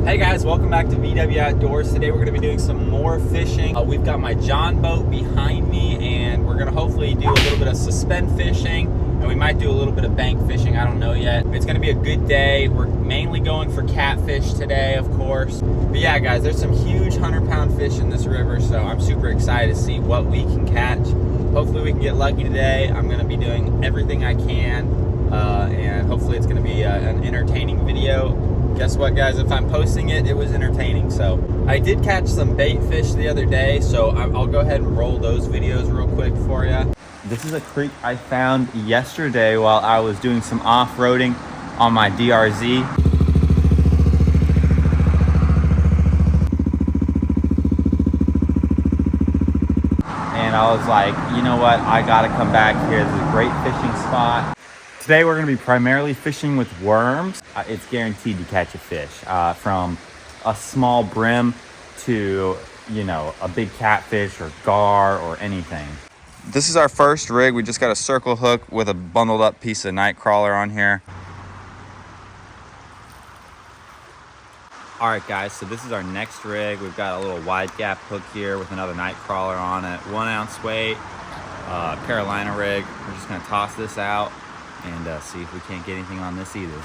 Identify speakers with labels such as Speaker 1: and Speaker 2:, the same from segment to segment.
Speaker 1: Hey guys, welcome back to VW Outdoors. Today we're going to be doing some more fishing. We've got my John boat behind me, and we're going to hopefully do a little bit of suspend fishing, and we might do a little bit of bank fishing. I don't know yet. It's going to be a good day. We're mainly going for catfish today, of course. But yeah, guys, there's some huge 100-pound fish in this river, so I'm super excited to see what we can catch. Hopefully we can get lucky today. I'm going to be doing everything I can, and hopefully it's going to be an entertaining video. Guess what, guys? If I'm posting it, it was entertaining. So I did catch some bait fish the other day, so I'll go ahead and roll those videos real quick for you. This is a creek I found yesterday while I was doing some off-roading on my DRZ. And I was like, you know what? I gotta come back here. This is a great fishing spot. Today we're going to be primarily fishing with worms. It's guaranteed to catch a fish, from a small brim to, you know, a big catfish or gar or anything. This is our first rig. We just got a circle hook with a bundled up piece of night crawler on here. All right, guys, so this is our next rig. We've got a little wide gap hook here with another night crawler on it. 1 ounce weight, Carolina rig. We're just going to toss this out and see if we can't get anything on this either.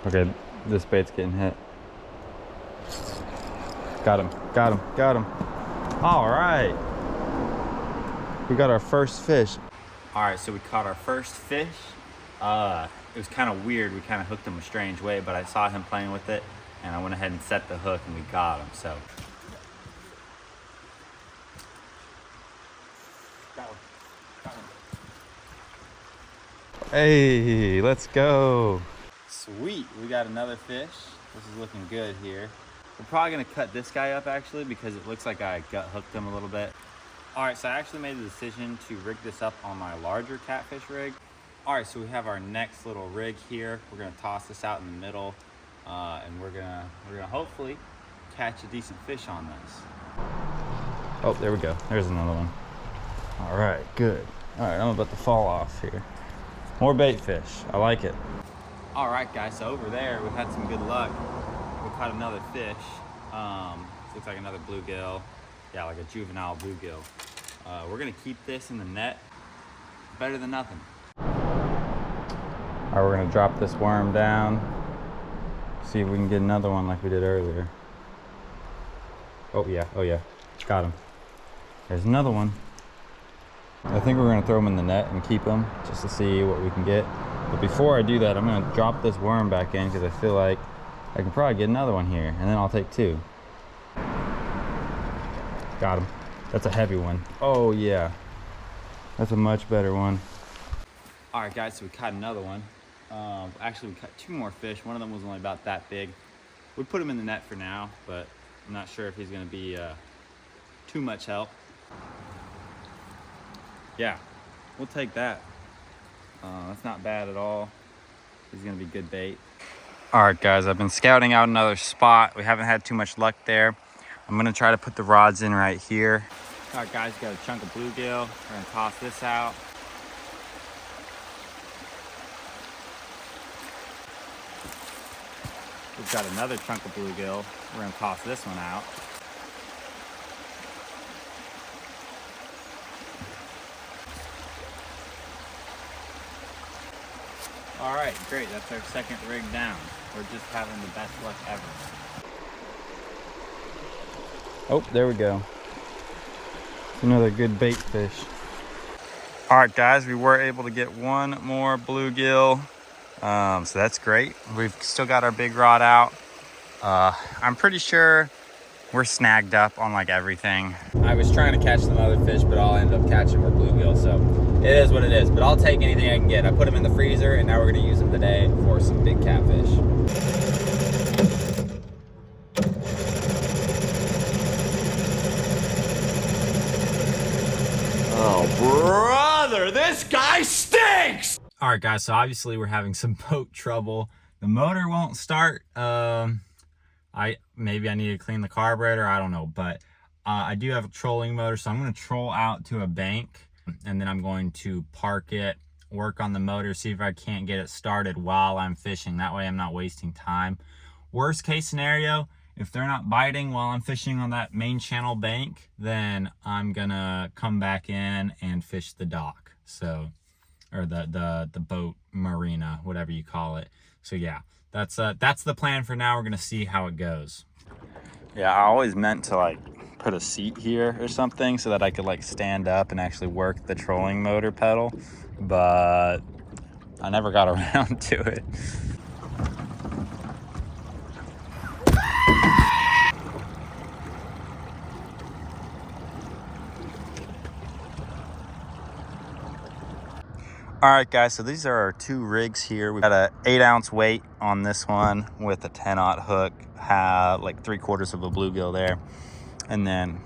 Speaker 1: Okay, this bait's getting hit. Got him, got him, got him. All right. We got our first fish. All right, so we caught our first fish. It was kind of weird. We kind of hooked him a strange way, but I saw him playing with it, and I went ahead and set the hook, and we got him. So got him. Got him. Hey, let's go. Sweet, we got another fish. This is looking good here. We're probably gonna cut this guy up actually because it looks like I gut hooked him a little bit. All right, so I actually made the decision to rig this up on my larger catfish rig. All right, so we have our next little rig here. We're gonna toss this out in the middle. And we're gonna hopefully catch a decent fish on this. Oh, there we go. There's another one. All right, good. All right, I'm about to fall off here. More bait fish. I like it. All right, guys. So over there, we've had some good luck. We caught another fish. Looks like another bluegill. Yeah, like a juvenile bluegill. We're gonna keep this in the net. Better than nothing. All right, we're gonna drop this worm down. See if we can get another one like we did earlier. Oh yeah, got him. There's another one. I think we're gonna throw him in the net and keep him just to see what we can get. But before I do that, I'm gonna drop this worm back in because I feel like I can probably get another one here, and then I'll take 2. Got him. That's a heavy one. Oh yeah, that's a much better one. All right, guys, so we caught another one. Actually, we caught 2 more fish. One of them was only about that big. We put him in the net for now, but I'm not sure if he's gonna be too much help. Yeah, we'll take that. That's not bad at all. He's gonna be good bait. All right, guys, I've been scouting out another spot. We haven't had too much luck there. I'm gonna try to put the rods in right here. All right, guys, got a chunk of bluegill. We're gonna toss this out. We've got another chunk of bluegill. We're gonna toss this one out. All right, great. That's our second rig down. We're just having the best luck ever. Oh, there we go. Another good bait fish. All right, guys, we were able to get one more bluegill. So that's great. We've still got our big rod out. I'm pretty sure we're snagged up on like everything. I was trying to catch some other fish, but all I ended up catching were bluegill, so it is what it is. But I'll take anything I can get. I put them in the freezer, and now we're gonna use them today for some big catfish.
Speaker 2: Oh, brother, this guy stinks!
Speaker 1: All right, guys, so obviously we're having some boat trouble. The motor won't start. Maybe I need to clean the carburetor, I don't know, but I do have a trolling motor, so I'm going to troll out to a bank and then I'm going to park it, work on the motor, see if I can't get it started while I'm fishing. That way I'm not wasting time. Worst case scenario, if they're not biting while I'm fishing on that main channel bank, then I'm gonna come back in and fish the dock. So, or the boat marina, whatever you call it. So yeah, that's the plan for now. We're gonna see how it goes. Yeah, I always meant to like put a seat here or something so that I could like stand up and actually work the trolling motor pedal, but I never got around to it. All right, guys, so these are our two rigs here. We've got an 8-ounce weight on this one with a 10-aught hook, like 3/4 of a bluegill there. And then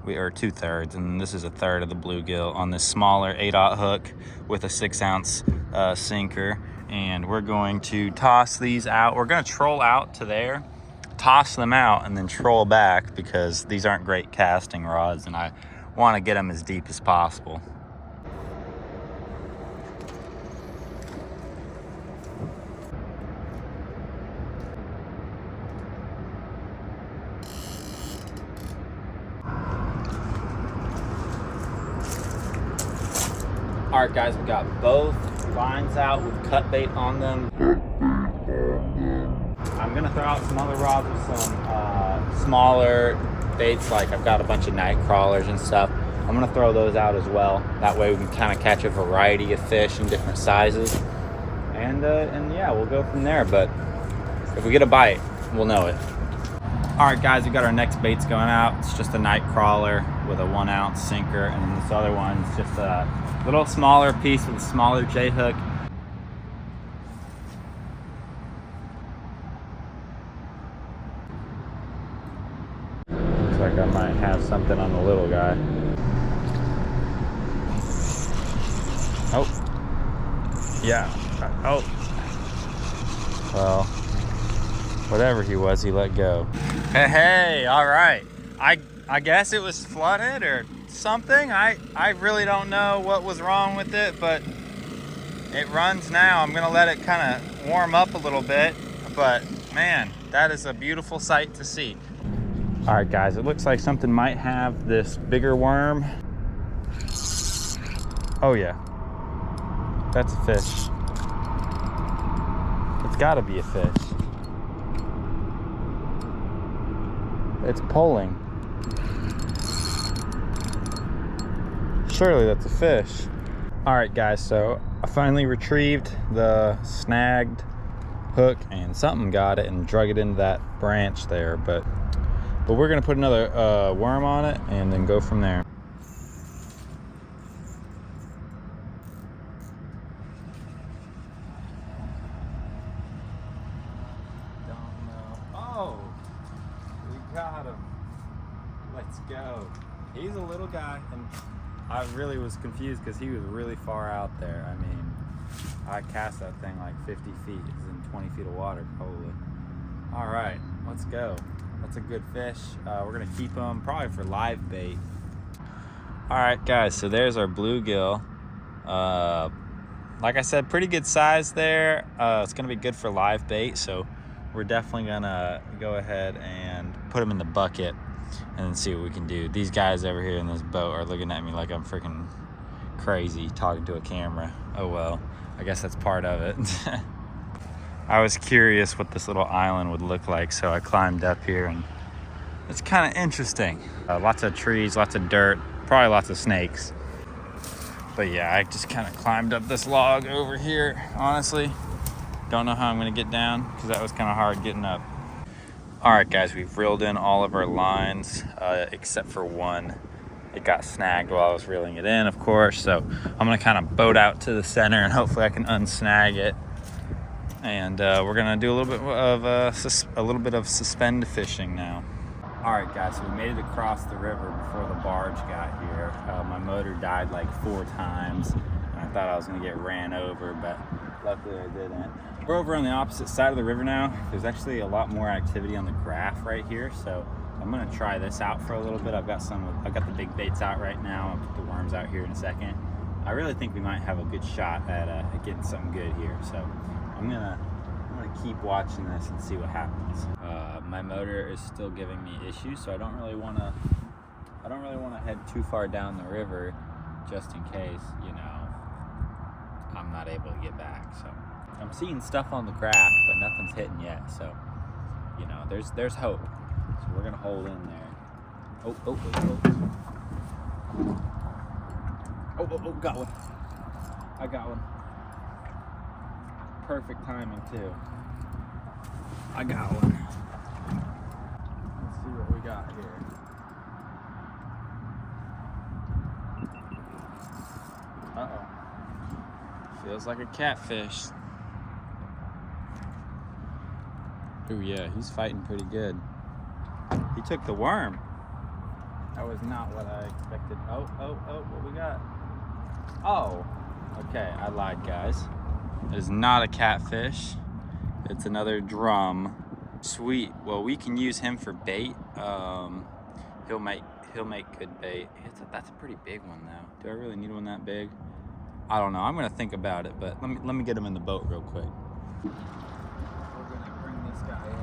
Speaker 1: we are 2/3, and this is a third of the bluegill on this smaller 8-aught hook with a 6-ounce sinker. And we're going to toss these out. We're gonna troll out to there, toss them out, and then troll back because these aren't great casting rods and I wanna get them as deep as possible. All right, guys, we got both lines out with cut bait on them. I'm gonna throw out some other rods with some smaller baits, like I've got a bunch of night crawlers and stuff. I'm gonna throw those out as well. That way we can kind of catch a variety of fish in different sizes. And yeah, we'll go from there. But if we get a bite, we'll know it. All right, guys, we got our next baits going out. It's just a night crawler with a 1-ounce sinker, and then this other one's just a little smaller piece with a smaller J hook. Looks like I might have something on the little guy. Oh, yeah. Oh, well, whatever he was, he let go. Hey, all right. I guess it was flooded or something. I really don't know what was wrong with it, but it runs now. I'm gonna let it kind of warm up a little bit, but man, that is a beautiful sight to see. All right, guys, it looks like something might have this bigger worm. Oh yeah, that's a fish. It's gotta be a fish. It's pulling. Surely that's a fish. All right, guys, so I finally retrieved the snagged hook and something got it and drug it into that branch there, but we're gonna put another worm on it and then go from there. Don't know. Oh, we got him. Let's go. He's a little guy, and I really was confused because he was really far out there. I mean, I cast that thing like 50 feet. It's in 20 feet of water, probably. All right, let's go. That's a good fish. We're gonna keep him probably for live bait. All right, guys, so there's our bluegill. Like I said, pretty good size there. It's gonna be good for live bait, so we're definitely gonna go ahead and put him in the bucket and then see what we can do. These guys over here in this boat are looking at me like I'm freaking crazy talking to a camera. Oh well, I guess that's part of it. I was curious what this little island would look like, so I climbed up here, and it's kind of interesting. Lots of trees, lots of dirt, probably lots of snakes. But yeah, I just kind of climbed up this log over here, honestly. Don't know how I'm gonna get down because that was kind of hard getting up. All right, guys, we've reeled in all of our lines except for one. It got snagged while I was reeling it in, of course. So I'm gonna kind of boat out to the center and hopefully I can unsnag it. And we're gonna do a little bit of suspend fishing now. All right, guys, so we made it across the river before the barge got here. My motor died like 4 times, and I thought I was gonna get ran over, but luckily I didn't. We're over on the opposite side of the river now. There's actually a lot more activity on the graph right here, so I'm gonna try this out for a little bit. I've got the big baits out right now. I'll put the worms out here in a second. I really think we might have a good shot at getting something good here. So I'm gonna keep watching this and see what happens. My motor is still giving me issues, so I don't really want to head too far down the river, just in case, you know, I'm not able to get back. So I'm seeing stuff on the graph, but nothing's hitting yet. So, you know, there's hope. So we're gonna hold in there. Oh, got one. I got one. Perfect timing too. I got one. Let's see what we got here. Uh-oh. Feels like a catfish. Ooh, yeah, he's fighting pretty good. He took the worm. That was not what I expected. Oh, what we got? Oh, okay, I lied, guys. It is not a catfish. It's another drum. Sweet. Well, we can use him for bait. He'll make good bait. That's a pretty big one though. Do I really need one that big? I don't know. I'm gonna think about it, but let me get him in the boat real quick. We're gonna bring this guy in.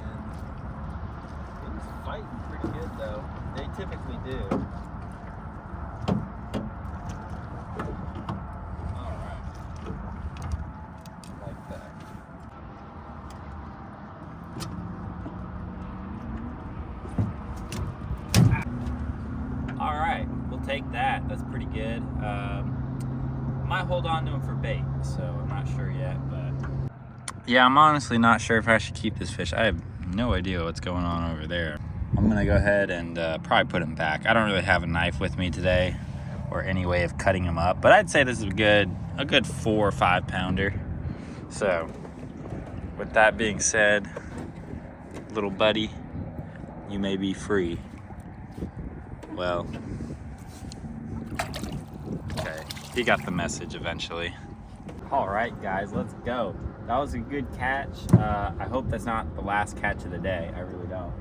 Speaker 1: He's fighting pretty good though. They typically do. All right. Like that. All right, we'll take that. That's pretty good. Might hold on to him for bait, so I'm not sure yet, but yeah, I'm honestly not sure if I should keep this fish. I have no idea what's going on over there. I'm gonna go ahead and probably put him back. I don't really have a knife with me today or any way of cutting him up, but I'd say this is a good 4 or 5 pounder. So with that being said, little buddy, you may be free. Well, okay, he got the message eventually. All right, guys, let's go. That was a good catch. I hope that's not the last catch of the day. I really don't.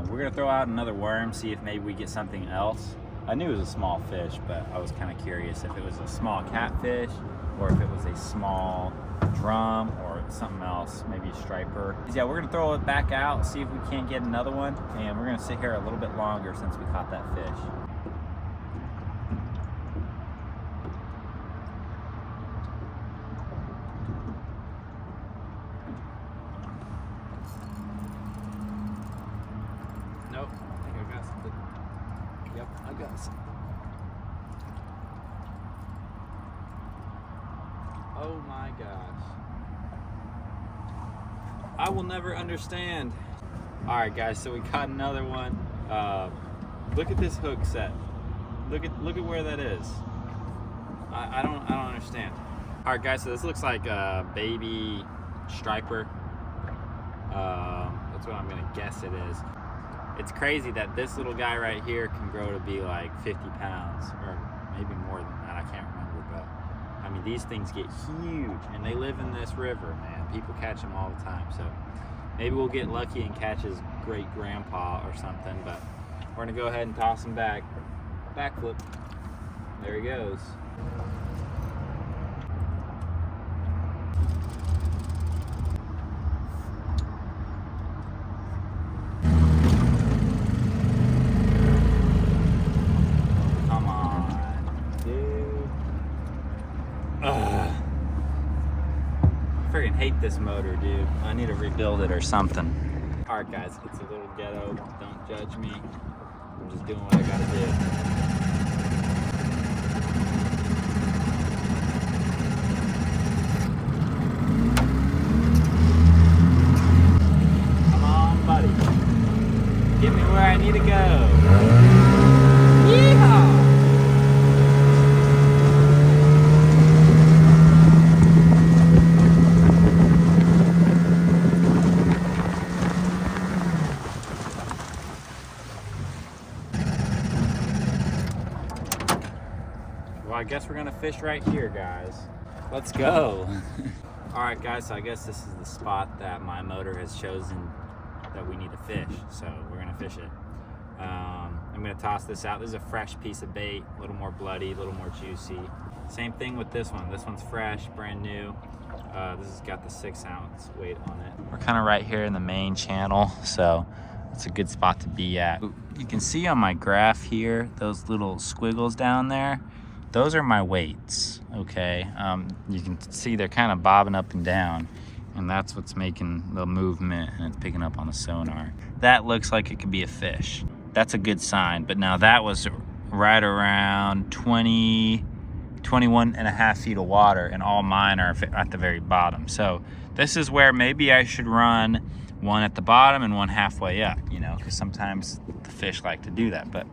Speaker 1: We're gonna throw out another worm, see if maybe we get something else. I knew it was a small fish, but I was kind of curious if it was a small catfish or if it was a small drum or something else, maybe a striper. Yeah, we're gonna throw it back out, see if we can't get another one, and we're gonna sit here a little bit longer since we caught that fish. Nope, I think I got something. Yep, I got something. Oh my gosh. I will never understand. All right, guys, so we caught another one. Look at this hook set. Look at where that is. I don't understand. All right, guys, so this looks like a baby striper. That's what I'm gonna guess it is. It's crazy that this little guy right here can grow to be like 50 pounds or maybe more than that. I can't remember, but I mean, these things get huge and they live in this river, man. People catch them all the time. So maybe we'll get lucky and catch his great grandpa or something, but we're gonna go ahead and toss him back. Backflip. There he goes. Freaking hate this motor, dude. I need to rebuild it or something. All right, guys, it's a little ghetto. Don't judge me. I'm just doing what I gotta do. Come on, buddy. Get me where I need to go. Yeehaw! Well, I guess we're gonna fish right here, guys. Let's go. All right, guys, so I guess this is the spot that my motor has chosen that we need to fish. So we're gonna fish it. I'm gonna toss this out. This is a fresh piece of bait, a little more bloody, a little more juicy. Same thing with this one. This one's fresh, brand new. This has got the 6 ounce weight on it. We're kind of right here in the main channel, so it's a good spot to be at. You can see on my graph here, those little squiggles down there, those are my weights, okay? You can see they're kind of bobbing up and down, and that's what's making the movement, and it's picking up on the sonar. That looks like it could be a fish. That's a good sign, but now that was right around 21 and a half feet of water, and all mine are at the very bottom. So this is where maybe I should run one at the bottom and one halfway up, you know, because sometimes the fish like to do that, but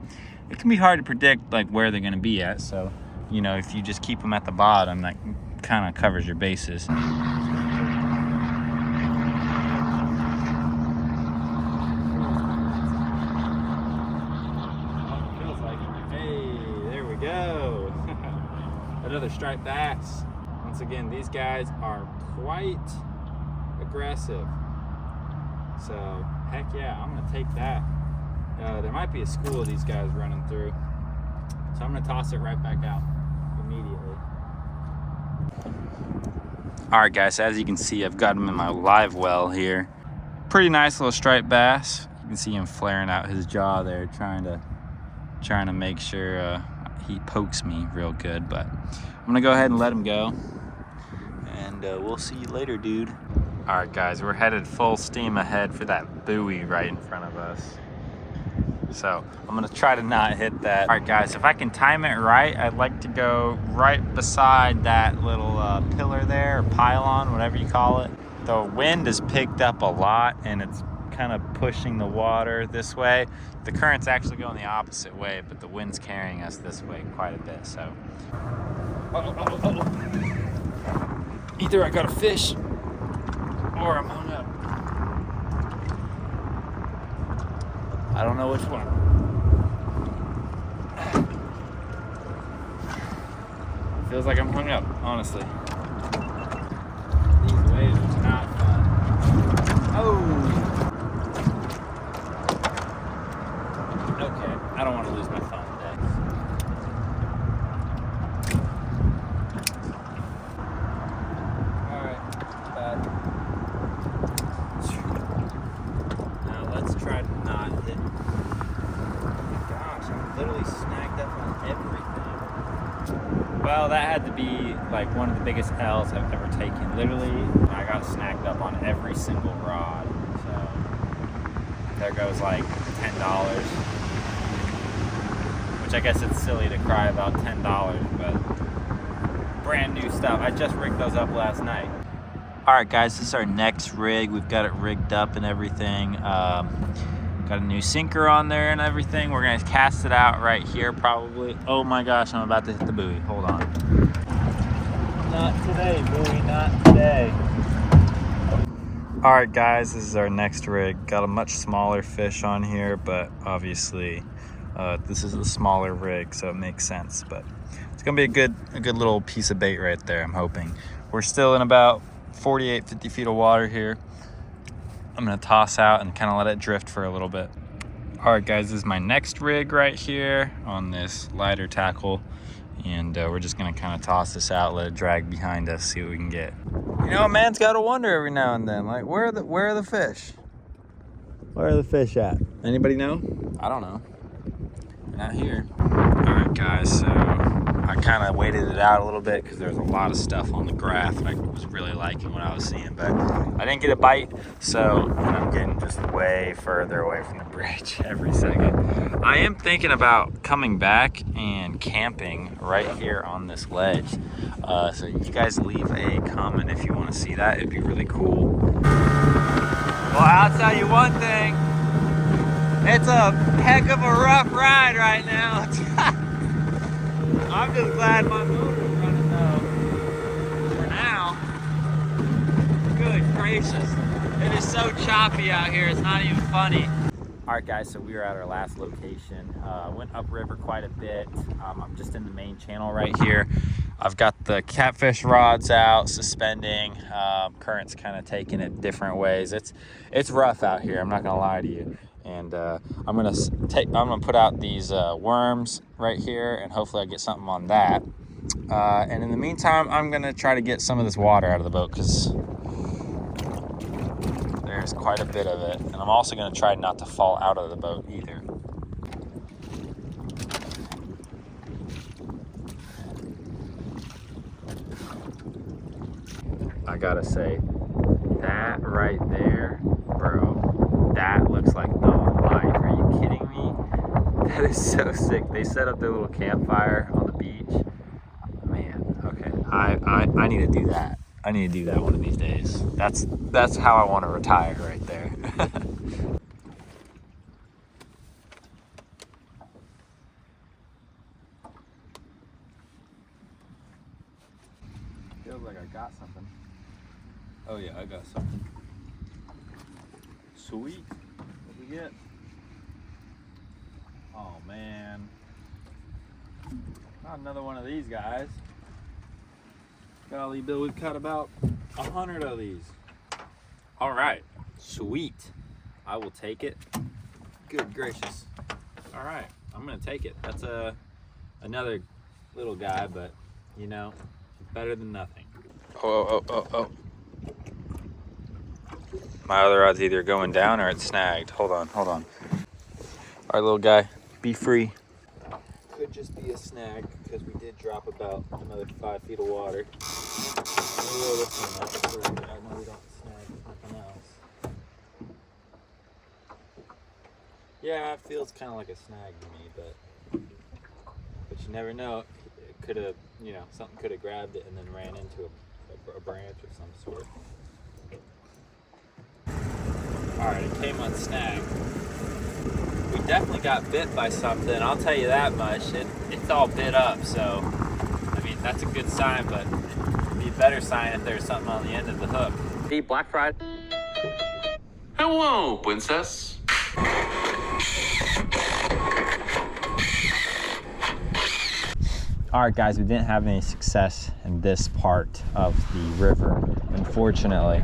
Speaker 1: it can be hard to predict like where they're going to be at. So, you know, if you just keep them at the bottom, that kind of covers your bases. Go. Another striped bass. Once again, these guys are quite aggressive. So, heck yeah, I'm gonna take that. There might be a school of these guys running through. So I'm gonna toss it right back out immediately. All right, guys, as you can see, I've got him in my live well here. Pretty nice little striped bass. You can see him flaring out his jaw there, trying to make sure he pokes me real good, but I'm gonna go ahead and let him go, and we'll see you later, dude. All right, guys, we're headed full steam ahead for that buoy right in front of us. So I'm gonna try to not hit that. All right, guys, if I can time it right, I'd like to go right beside that little pillar there, or pylon, whatever you call it. The wind has picked up a lot, and it's kind of pushing the water this way. The current's actually going the opposite way, but the wind's carrying us this way quite a bit, so. Either I got a fish or I'm hung up. I don't know which one. Feels like I'm hung up, honestly. These waves are not fun. Oh! Okay, I don't want to lose my phone today. Alright, bad. Now let's try to not hit. Oh my gosh, I'm literally snagged up on everything. Well, that had to be like one of the biggest L's I've ever taken. Literally, I got snagged up on every single rod. So there goes like $10. I guess it's silly to cry about $10, but brand new stuff. I just rigged those up last night. All right, guys, this is our next rig. We've got it rigged up and everything. Got a new sinker on there and everything. We're gonna cast it out right here probably. Oh my gosh, I'm about to hit the buoy. Hold on. Not today, buoy, not today. All right, guys, this is our next rig. Got a much smaller fish on here, but obviously this is a smaller rig, so it makes sense, but it's gonna be a good little piece of bait right there, I'm hoping. We're still in about 48, 50 feet of water here. I'm gonna toss out and kind of let it drift for a little bit. All right, guys, this is my next rig right here on this lighter tackle, and we're just gonna kind of toss this out, let it drag behind us, see what we can get. You know, a man's gotta wonder every now and then, like, where are the fish? Where are the fish at? Anybody know? I don't know. Not here. All right, guys, so I kind of waited it out a little bit because there's a lot of stuff on the graph and I was really liking what I was seeing, but I didn't get a bite, so I'm getting just way further away from the bridge every second. I am thinking about coming back and camping right here on this ledge. So you guys leave a comment if you want to see that. It'd be really cool. Well, I'll tell you one thing. It's a heck of a rough ride right now. I'm just glad my motor's running though. For now. Good gracious. It is so choppy out here, it's not even funny. Alright guys, so we were at our last location. Went upriver quite a bit. I'm just in the main channel right here. I've got the catfish rods out, suspending. Current's kind of taking it different ways. It's rough out here, I'm not gonna lie to you. And I'm gonna put out these worms right here, and hopefully I get something on that. And in the meantime, I'm gonna try to get some of this water out of the boat because there's quite a bit of it. And I'm also gonna try not to fall out of the boat either. I gotta say, that right there, bro, that looks like the life. Are you kidding me? That is so sick. They set up their little campfire on the beach. Man, okay, I need to do that. I need to do that one of these days. That's how I want to retire right there. Feels like I got something. Oh yeah, I got something. Sweet. What we get? Oh man. Not another one of these guys. Golly Bill, we've caught about 100 of these. All right, sweet. I will take it. Good gracious. All right, I'm gonna take it. That's another little guy, but you know, better than nothing. Oh. My other rod's either going down or it's snagged. Hold on. All right, little guy, be free. Could just be a snag because we did drop about another 5 feet of water. We'll roll this one up so I know we don't snag nothing else. Yeah, it feels kind of like a snag to me, but you never know. It could have, you know, something could have grabbed it and then ran into a branch of some sort. All right, it came unsnagged. We definitely got bit by something, I'll tell you that much. It's all bit up, so, I mean, that's a good sign, but it'd be a better sign if there's something on the end of the hook.
Speaker 3: Hey, Black Friday.
Speaker 2: Hello, princess.
Speaker 1: All right, guys, we didn't have any success in this part of the river, unfortunately.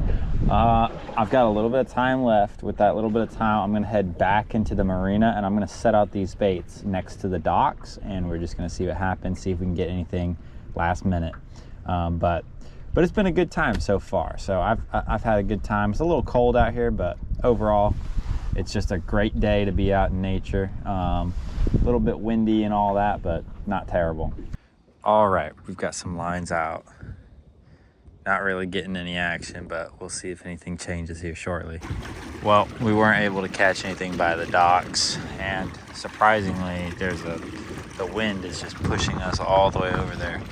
Speaker 1: I've got a little bit of time left. With that little bit of time, I'm gonna head back into the marina and I'm gonna set out these baits next to the docks and we're just gonna see what happens, see if we can get anything last minute. But it's been a good time so far. So I've had a good time. It's a little cold out here, but overall, it's just a great day to be out in nature. A little bit windy and all that, but not terrible. All right, we've got some lines out. Not really getting any action, but we'll see if anything changes here shortly. Well, we weren't able to catch anything by the docks, and surprisingly, the wind is just pushing us all the way over there.